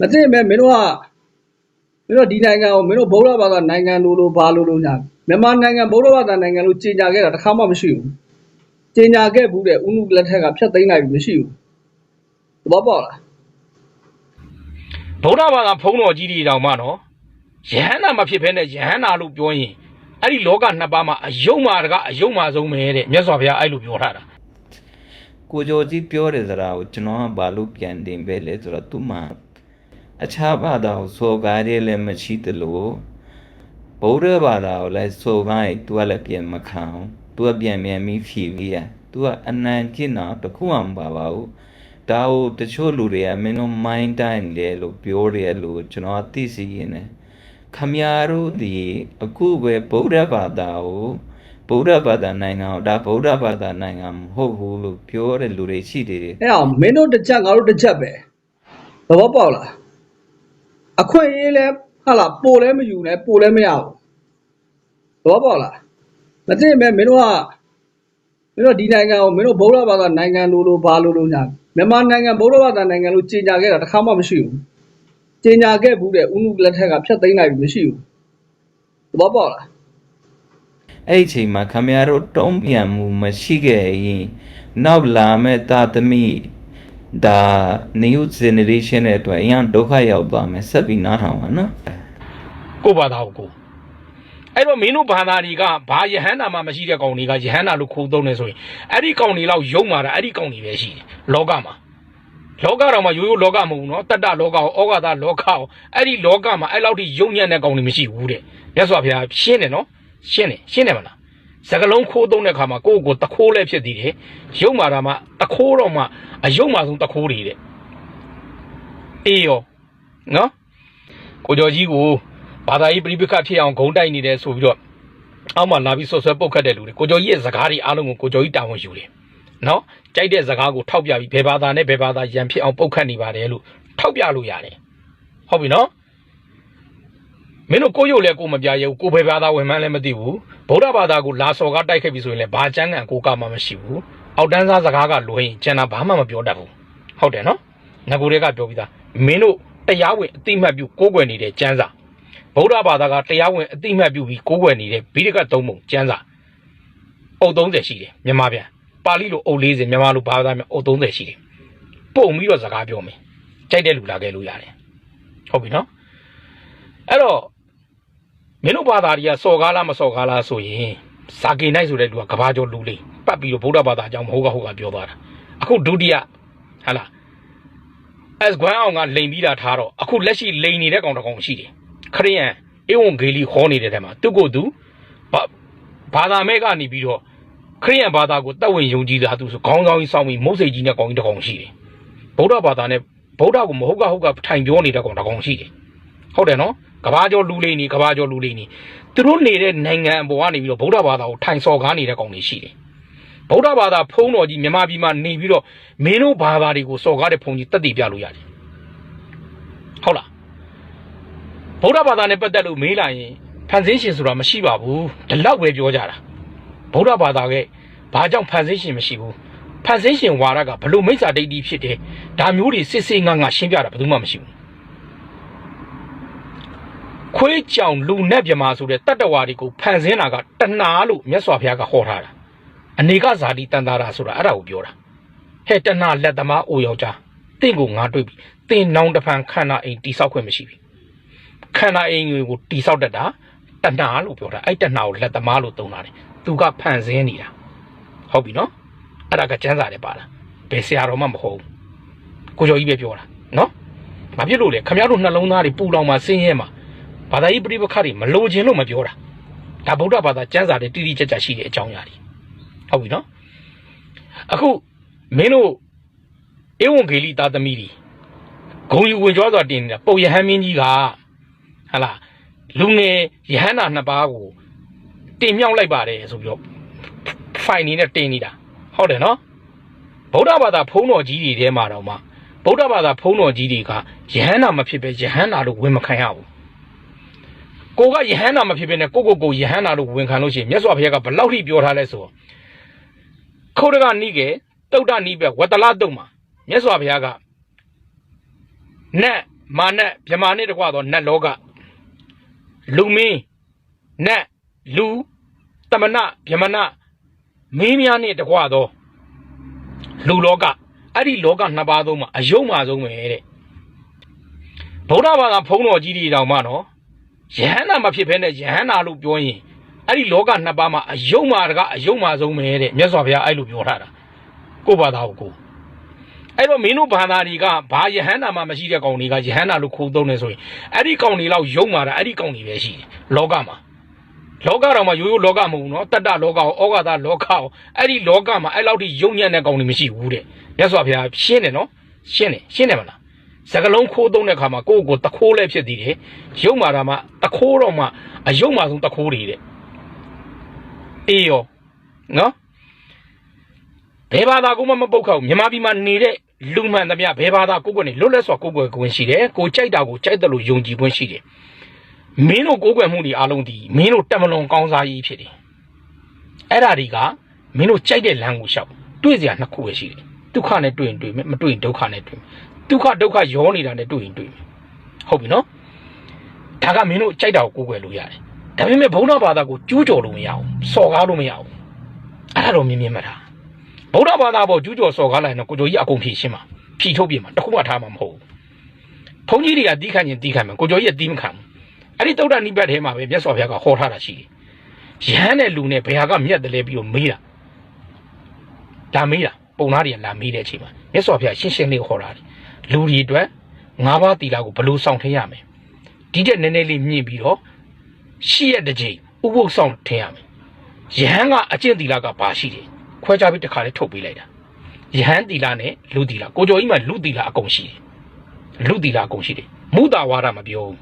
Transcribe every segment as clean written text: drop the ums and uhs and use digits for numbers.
မသိမဲ့မင်းတို့ဒီနိုင်ငံကိုမင်းတို့ဗုဒ္ဓဘာသာနိုင်ငံလို့ဘာလို့ညာမြန်မာနိုင်ငံဗုဒ္ဓဘာသာနိုင်ငံလို့ကြေညာခဲ့တာတစ်ခါမှမရှိဘူးကြေညာခဲ့ဘူးတဲ့ဥနုလက်ထက်ကဖြတ်သိမ်းလိုက်ပြီမရှိဘူးသဘောပေါက်လားဗုဒ္ဓဘာသာဖုံးတော်ကြီးတွေတောင်မှနော်ယဟန္တာမဖြစ်ဘဲနဲ့ယဟန္တာလို့ပြောရင်အဲ့ဒီလောကနှစ်ပါးမှာအယုံမာတကအယုံမာဆုံးပဲတဲ့မြတ်စွာဘုရားအဲ့လိုပြောထားတာကိုကျော်ကြီးပြောတယ်ဆိုတာကိုကျွန်တော်ကဘာလို့ပြန်တင်ပဲလဲဆိုတော့သူ့မှာအခြားဘာသာကိုစော်ကားတယ်လည်းမရှိသလိုဗုဒ္ဓဘာသာကိုလည်းစော်ကားရင် तू ကလည်းပြန်မခံအောင် तू ကပြန်ပြီးဖြီးပြီးရ तू ကအနံကျင့်တာတခုမှမပါပါဘူးဒါကိုတချို့လူတွေကမင်းတို့မိုင်းတိုင်းတယ်လို့ပြောတယ်လို့ကျွန်တော်သိစီရင်တယ်ခမရတို့ဒီအခုပဲဗုဒ္ဓဘာသာကိုဗုဒ္ဓဘာသာနိုင်ငံကိုဒါဗုဒ္ဓဘာသာနိုင်ငံမဟုတ်ဘူးလို့ပြောတဲ့လူတွေရှိတယ်အဲ့အောင်မင်းတို့တစ်ချက်ငါတို့တစ်ချက်ပဲသဘောပေါက်လားအခွင့်အရေးလဲဟာလားပို့လဲမယူနဲ့ပို့လဲမရဘူးသဘောပေါက်လားမသိမဲ့မင်းတို့ဒီနိုင်ငံကိုမင်းတို့ဗုဒ္ဓဘာသာနိုင်ငံလို့ဘာလို့ညာမြန်မာနိုင်ငံဗုဒ္ဓဘာသာနိုင်ငံလို့ကြေညာခဲ့တာတစ်ခါမှမရှိဘူးကြေညာခဲ့ဘူးတဲ့ဥနုလက်ထက်ကဖြတ်သိမ်းလိုက်ပြီမရှိဘူးသဘောပေါက်လားအဲ့ဒီအချိန်မှာခမရတို့တုံးပြန်မှုမရှိခဲ့ရင်နောက်လာမဲ့တာသမီဒါ new generation တဲ့အတွက်အရင်ဒုက္ခရောက်သွားမယ်ဆက်ပြီးနားထောင်ပါနော်ကိုဘာသာကိုအဲ့တော့မင်းတို့ဘာသာတွေကဘာယဟန္တာမှမရှိတဲ့ကောင်တွေကယဟန္တာလို့ခိုးသုံးနေဆိုရင်အဲ့ဒီကောင်တွေလောက်ယုံမာတာအဲ့ဒီကောင်တွေပဲရှိတယ်လောကမှာလောကတော်မှာရိုးရိုးလောကမဟုတ်ဘူးနော်တတ္တလောကဩဃာတလောကအဲ့ဒီလောကမှာအဲ့လောက်ထိယုံညံ့တဲ့ကောင်တွေမရှိဘူးတဲ့မြတ်စွာဘုရားရှင်းတယ်နော်ရှင်းတယ်မလားစကလုံးခိုးသုံးတဲ့ခါမှာကိုယ့်ကိုတခိုးလဲဖြစ်သေးတယ်ယုံမာတာမှတခိုးတော့မှအယုံမာဆုံးတခိုးတွေတဲ့အေးရောနော်ကိုကျော်ကြီးကိုဘာသာရေးပြိပခတ်ဖြစ်အောင်ဂုံတိုက်နေတယ်ဆိုပြီးတော့အောက်မှာလာပြီးဆွဆွဲပုတ်ခတ်တဲ့လူတွေကိုကျော်ကြီးရဲ့စကားတွေအားလုံးကိုကိုကျော်ကြီးတာဝန်ယူတယ်နော်ကြိုက်တဲ့စကားကိုထောက်ပြပြီးဘယ်ဘာသာနဲ့ဘယ်ဘာသာရန်ဖြစ်အောင်ပုတ်ခတ်နေပါတယ်လို့ထောက်ပြလို့ရတယ်ဟုတ်ပြီနော်မင်းတို့ကိုရုပ်လဲကိုမပြရဲဘူးကိုဘယ်ဘာသာဝင်မှန်းလည်းမသိဘူးဗုဒ္ဓဘာသာကိုလာစော်ကားတိုက်ခဲ့ပြီဆိုရင်လည်းဘာချမ်းကန်ကိုကမှမရှိဘူးအောက်တန်းစားစကားကလွှဲရင်ကျန်တာဘာမှမပြောတတ်ဘူးဟုတ်တယ်နော်ငကိုတွေကပြောပြီးသားမင်းတို့တရားဝင်အတိမတ်ပြုကိုးကွယ်နေတဲ့ကျမ်းစာဗုဒ္ဓဘာသာကတရားဝင်အတိမတ်ပြုပြီးကိုးကွယ်နေတဲ့ဗိဓကသုံးပုံကျမ်းစာအုပ်30ရှိတယ်မြန်မာပြန်ပါဠိလိုအုပ်40မြန်မာလိုဘာသာမျိုးအုပ်30ရှိတယ်ပုံပြီးတော့စကားပြောမယ်ကြိုက်တဲ့လူလာခဲ့လို့ရတယ်ဟုတ်ပြီနော်အဲ့တော့မင်းတို့ဘာသာတွေကစော်ကားလားမစော်ကားလားဆိုရင်ဇာကေနိုင်ဆိုတဲ့လူကကဘာကျော်လူလေးပတ်ပြီးတော့ဗုဒ္ဓဘာသာအကြောင်းမဟုတ်ကပြောသွားတာအခုဒုတိယဟာလားas ကွမ်းအောင်ကလိန်ပြီးတာထားတော့အခုလက်ရှိလိန်နေတဲ့ကောင်တစ်ကောင်ရှိတယ်ခရိယန်ဧဝံဂေလိခေါ်နေတဲ့ထဲမှာသူကိုသူဘာသာမဲကနေပြီးတော့ခရိယန်ဘာသာကိုတက်ဝင်ယုံကြည်တာသူဆိုခေါင်းဆောင်ကြီးစောင်းပြီးမုတ်စိတ်ကြီးနဲ့ကောင်ကြီးတစ်ကောင်ရှိတယ်ဗုဒ္ဓဘာသာနဲ့ဗုဒ္ဓကိုမဟုတ်ကထိုင်ပြောနေတဲ့ကောင်တစ်ကောင်ရှိတယ်ဟုတ်တယ်နော်ကဘာကျော်လူလေးနေသူတို့နေတဲ့နိုင်ငံအပေါ်ကနေပြီးတော့ဗုဒ္ဓဘာသာကိုထိုင်စော်ကားနေတဲ့ကောင်တွေရှိတယ်ဗုဒ္ဓဘာသာဖုံးတော်ကြီးမြန်မာပြည်မှာနေပြီးတော့မင်းတို့ဘာသာတွေကိုစော်ကားတဲ့ဖုံးကြီးတက်တည်ပြလို့ရတယ်ဟုတ်လားဗုဒ္ဓဘာသာနဲ့ပတ်သက်လို့မေးလာရင်ဖန်ဆင်းရှင်ဆိုတာမရှိပါဘူးဒီလောက်ပဲပြောကြတာဗုဒ္ဓဘာသာကဘာကြောင့်ဖန်ဆင်းရှင်မရှိဘူးဖန်ဆင်းရှင်ဝါဒကဘလို့မိစ္ဆာဒိဋ္ဌိဖြစ်တယ်ဒါမျိုးတွေစစ်စစ်ငါရှင်းပြတာဘယ်သူမှမရှိဘူးခွေးကြောင်လူနဲ့ပြမာဆိုတဲ့တတ္တဝါတွေကိုဖန်ဆင်းတာကတဏှာလို့မြတ်စွာဘုရားကဟောထားတာအနေကဇာတိတန်တာရာဆိုတာအဲ့ဒါကိုပြောတာဟဲ့တဏှာလက်သမားအိုယောက်ျားတင့်ကိုငါတွေ့ပြီတင်နောင်တဖန်ခန္ဓာအိမ်တိဆောက်ခွင့်မရှိပြီခန္ဓာအိမ်ကိုတိဆောက်တတ်တာတဏှာလို့ပြောတာအဲ့တဏှာကိုလက်သမားလို့သုံးတာတယ်သူကဖန်ဆင်းနေတာဟုတ်ပြီနော်အဲ့ဒါကကျမ်းစာတယ်ပါလားဘယ်ဆရာတော်မှမဟုတ်ဘူးကိုကျော်ကြီးပဲပြောတာနော်ဘာဖြစ်လို့လဲခမရတို့နှလုံးသားတွေပူလောင်မှဆင်းရဲမှာဘာသာရေးပြိပခတ်တွေမလိုချင်လို့မပြောတာဒါဗုဒ္ဓဘာသာကျမ်းစာတွေတိတိကျကျရှိတဲ့အကြောင်းအရာတွေဟုတ်ပြီနော်အခုမင်းတို့ဧဝံဂေလိသားသမီးတွေဂုံယူဝင်ကြွားစွာတင်နေတာပုပ်ယဟန်မင်းကြီးကဟာလားလူငယ်ယဟန္တာနှစ်ပါးကိုတင်မြောက်လိုက်ပါတယ်ဆိုပြီးတော့ဖိုင်နေနဲ့တင်နေတာဟုတ်တယ်နော်ဗုဒ္ဓဘာသာဖုံးတော်ကြီးတွေထဲမှာတော့မှဗုဒ္ဓဘာသာဖုံးတော်ကြီးတွေကယဟန္တာမဖြစ်ပဲယဟန္တာလို့ဝင်မခံရဘူးကိုကယဟန္တာမဖြစ်ပဲနဲ့ကိုယဟန္တာလို့ဝင်ခံလို့ရှိရင်မြတ်စွာဘုရားကဘယ်လောက်ထိပြောထားလဲဆိုတော့ခုတ်တကနိကေတုတ်တနိပဲဝတ္တလတုတ်မှာမြတ်စွာဘုရားကနတ် မာနမြမာနဲ့တကွသောနတ်လောကလူမင်းနတ်လူတမနမြမနမင်းများနဲ့တကွသောလူလောကအဲ့ဒီလောကနှစ်ပါးသုံးမှာအယုံမှာဆုံးပဲတဲ့ဗုဒ္ဓဘာသာဖုံးတော်ကြီးတွေတောင်မှနော်ယဟန္တာမဖြစ်ဘဲနဲ့ယဟန္တာလို့ပြောရင်အဲ့ဒီလောကနှစ်ပါးမှာအယုံမှာတကအယုံမှာဆုံးပဲတဲ့မြတ်စွာဘုရားအဲ့လိုပြောထားတာကိုဘာသာကိုအဲ့တော့မင်းတို့ဘာသာတွေကဘာယဟန္တာမှမရှိတဲ့ကောင်တွေကယဟန္တာလို့ခိုးသုံးနေဆိုရင်အဲ့ဒီကောင်တွေလောက်ယုံမှာတာအဲ့ဒီကောင်တွေပဲရှိတယ်လောကမှာလောကတော်မှာရိုးရိုးလောကမဟုတ်ဘူးနော်တတ္တလောကရောဩဃာတလောကရောအဲ့ဒီလောကမှာအဲ့လောက်ထိယုံညံ့တဲ့ကောင်တွေမရှိဘူးတဲ့မြတ်စွာဘုရားရှင်းတယ်နော်ရှင်းတယ်မလားစကလုံးခိုးသုံးတဲ့ခါမှာကိုယ့်ကိုတခိုးလဲဖြစ်သေးတယ်ယုံမာတာမှတခိုးတော့မှအယုံမာဆုံးတခိုးတွေတဲ့အေးရောနော်ဘယ်ဘာသာကိုမှမပုတ်ခောက်မြန်မာပြည်မှာနေတဲ့လူမှန်သမျှဘယ်ဘာသာကိုယ်ကနေလွတ်လပ်စွာကိုယ်ွယ်ခွင့်ရှိတယ်ကိုကြိုက်တာကိုကြိုက်တယ်လို့ယုံကြည်ခွင့်ရှိတယ်မင်းတို့ကိုယ်ွယ်မှုတွေအားလုံးဒီမင်းတို့တက်မလွန်ကောင်းစားရေးဖြစ်တယ်အဲ့ဒါတွေကမင်းတို့ကြိုက်တဲ့လမ်းကိုရှောက်တွေ့စရာနှစ်ခုပဲရှိတယ်ဒုက္ခနဲ့တွေ့ရင်တွေ့မယ်မတွေ့ရင်ဒုက္ခနဲ့တွေ့မယ်ဒုက္ခရောနေတာနဲ့တွေ့ရင်တွေ့မယ်ဟုတ်ပြီနော်ဒါကမင်းတို့ကြိုက်တာကိုကိုယ်ွယ်လို့ရတယ်ဒါပေမဲ့ဗုဒ္ဓဘာသာကိုကျူးကျော်လို့မရအောင်စော်ကားလို့မရအောင်အဲ့ဒါတော့မြင်မှတ်တာဗုဒ္ဓဘာသာပေါ်ကျူးကျော်စော်ကားလိုက်တော့ကိုကျော်ကြီးအကုန်ဖြည့်ရှင်းမှာဖြည့်ထုတ်ပြမှာတခုမှထားမှာမဟုတ်ဘူးဘုန်းကြီးတွေကတီးခန့်ရင်တီးခန့်မယ်ကိုကျော်ကြီးကတီးမခံဘူးအဲ့ဒီသုဒ္ဓနိဗ္ဗာန်ထဲမှာပဲမြတ်စွာဘုရားကဟောထားတာရှိတယ်ယဟန်တဲ့လူနဲ့ဘယ်ဟာကမြတ်တယ်လဲပြီးတော့မေးတာဒါမေးတာပုံသားတွေကလာမေးတဲ့အချိန်မှာမြတ်စွာဘုရားရှင်းရှင်းလေးဟောတာလူတွေအတွက်၅ပါးသီလကိုဘယ်လိုစောင့်ထင်းရမလဲဒီတဲ့နည်းနည်းလေးမြင့်ပြီးတော့ရှစ်ရက်တစ်ချိန်ဥပုသ်ဆောင်ထင်းရမယ်ယဟန်ကအကျင့်သီလကဘာရှိတယ်ခွဲခြားပြီးတစ်ခါလေးထုတ်ပေးလိုက်တာယဟန်သီလနဲ့လူသီလကိုကျော်ကြီးမှာလူသီလအကုန်ရှိတယ်လူသီလအကုန်ရှိတယ်မုတာဝါဒမပြောဘူး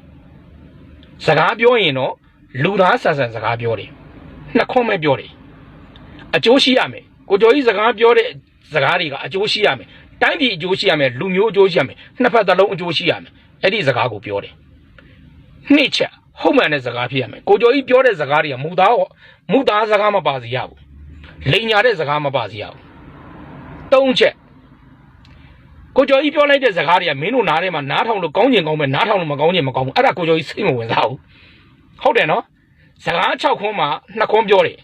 စကားပြောရင်တော့လူသားဆန်ဆန်စကားပြောတယ်နှစ်ခွန်းပဲပြောတယ်အကျိုးရှိရမယ်ကိုကျော်ကြီးစကားပြောတဲ့စကားတွေကအကျိုးရှိရမယ်တိုင်းပြည်အကျိုးရှိရမယ်လူမျိုးအကျိုးရှိရမယ်နှစ်ဖက်သလုံးအကျိုးရှိရမယ်အဲ့ဒီစကားကိုပြောတယ်နှစ်ချက်ဟုတ်မှန်တဲ့စကားဖြစ်ရမယ်ကိုကျော်ကြီးပြောတဲ့စကားတွေကမူသားစကားမပါစီရဘူးလိန်ညာတဲ့စကားမပါစီရဘူးသုံးချက်ကိုကျော်ကြီးပြောလိုက်တဲ့စကားတွေကမင်းတို့နားထဲမှာနားထောင်လို့ကောင်းကျင်ကောင်းမယ်နားထောင်လို့မကောင်းကျင်မကောင်းဘူးအဲ့ဒါကိုကျော်ကြီးစိတ်မဝင်စားဘူးဟုတ်တယ်နော်စကား6ခွန်းမှာ2ခွန်းပြောတယ်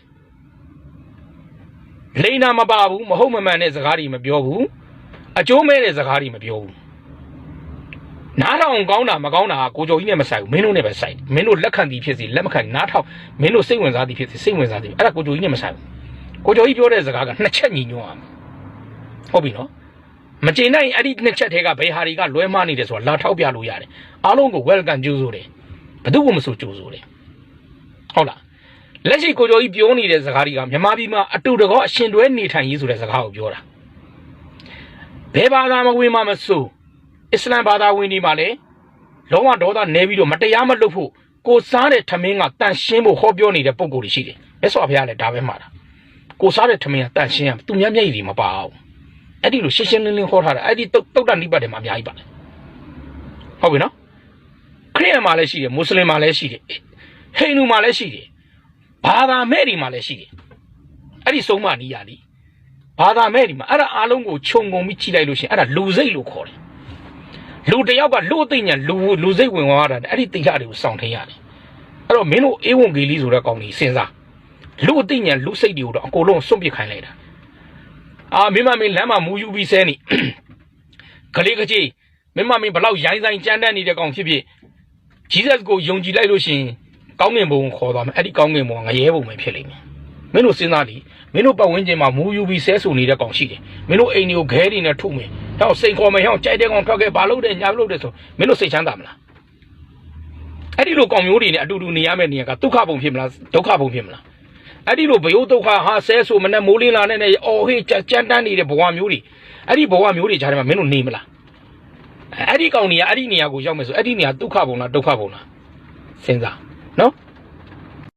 လိန်နာမပါဘူးမဟုတ်မမှန်တဲ့စကားတွေမပြောဘူးအကျိုးမဲ့တဲ့စကားတွေမပြောဘူးနားထောင်ကောင်းတာမကောင်းတာကိုကျော်ကြီးနဲ့မဆိုင်ဘူးမင်းတို့နဲ့ပဲဆိုင်မင်းတို့လက်ခံသည်ဖြစ်စီလက်မခံနားထောင်မင်းတို့စိတ်ဝင်စားသည်ဖြစ်စီစိတ်ဝင်စားသည်အဲ့ဒါကိုကျော်ကြီးနဲ့မဆိုင်ဘူးကိုကျော်ကြီးပြောတဲ့စကားက2ချက်ညီညွတ်အောင်ဟုတ်ပြီနော်မကျေနပ်ရင်အဲ့ဒီ2ချက်ထဲကဘယ်ဟာတွေကလွဲမှားနေတယ်ဆိုတာလာထောက်ပြလို့ရတယ်အားလုံးကို welcome ကြိုးဆိုတယ်ဘယ်သူမှမဆိုကြိုးဆိုတယ်ဟုတ်လားလက်ရှိကိုကျော်ကြီးပြောနေတဲ့စကားတွေကမြန်မာပြည်မှာအတူတကောအရှင်တွဲနေထိုင်ရေးဆိုတဲ့စကားကိုပြောတာဘယ်ဘာသာမဝင်မှမဆိုအစ္စလမ်ဘာသာဝင်တွေမှာလည်းလုံးဝဒေါသနဲပြီးတော့မတရားမလုပ်ဖို့ကိုစားတဲ့ထမင်းကတန်ရှင်းဖို့ဟောပြောနေတဲ့ပုံကိုယ်တွေရှိတယ်မြတ်စွာဘုရားလည်းဒါပဲမှာတာကိုစားတဲ့ထမင်းကတန်ရှင်းရသူများမျက်ရည်တွေမပါအောင်အဲ့ဒီလိုရှင်းရှင်းလင်းလင်းဟောထားတာအဲ့ဒီတုတ်တနိဗ္ဗာန်တွေမှာအများကြီးပါတယ်ဟုတ်ပြီနော်ခရစ်ယာန်မှာလည်းရှိတယ်မွတ်စလင်မှာလည်းရှိတယ်ဟိန္ဒူမှာလည်းရှိတယ်ဘာသာမဲ့တွေမှာလည်းရှိတယ်အဲ့ဒီဆုံးမနီးရလीဘာသာမဲ့တွေမှာအဲ့ဒါအားလုံးကိုခြုံငုံပြီးကြည့်လိုက်လို့ရှိရင်အဲ့ဒါလူစိတ်လို့ခေါ်တယ်လူတယောက်ကလူအသိဉာဏ်လူစိတ်ဝင်သွားတာအဲ့ဒီတိကျတွေကိုစောင့်ထင်းရတယ်အဲ့တော့မင်းတို့အေဝံဂေလိဆိုတဲ့ကောင်ကြီးစဉ်းစားလူအသိဉာဏ်လူစိတ်တွေကိုတော့အကုန်လုံးစွန့်ပစ်ခိုင်းလိုက်တာမင်းမလမ်းမှာမူယူပြီးဆဲနေကလေးကကြီးမင်းမဘလောက်ရိုင်းဆိုင်ကြမ်းတမ်းနေတဲ့ကောင်ဖြစ်ဖြစ်ဂျီဇက်ကိုယုံကြည်လိုက်လို့ရှိရင်ကောင်းငင်ဘုံခေါ်သွားမယ်အဲ့ဒီကောင်းငင်ဘုံငရဲဘုံပဲဖြစ်လိမ့်မယ်မင်းတို့စဉ်းစားလိမင်းတို့ပတ်ဝန်းကျင်မှာမူယူပြီးဆဲဆူနေတဲ့ကောင်ရှိတယ်မင်းတို့အိမ်တွေကိုခဲတွေနဲ့ထုမယ်ဟောစိန်ခေါ်မယ်ဟောကြိုက်တဲ့ကောင်ထွက်ခဲ့ဘာလို့တဲ့ညာလို့တဲ့ဆိုမင်းတို့စိတ်ချမ်းသာမလားအဲ့ဒီလိုကောင်မျိုးတွေနဲ့အတူတူနေရမယ့်နေရာကဒုက္ခဘုံဖြစ်မလားဒုက္ခဘုံဖြစ်မလားအဲ့ဒီလိုဘယုတ်ဒုက္ခဟာဆဲဆူမနဲ့မိုးလင်းလာနဲ့အော်ဟေးကြမ်းတမ်းနေတဲ့ဘဝမျိုးတွေအဲ့ဒီဘဝမျိုးတွေကြားထဲမှာမင်းတို့နေမလားအဲ့ဒီကောင်တွေကအဲ့ဒီနေရာကိုရောက်မယ်ဆိုအဲ့ဒီနေရာဒုက္ခဘုံလားဒုက္ခဘုံလားစဉ်းစားနော်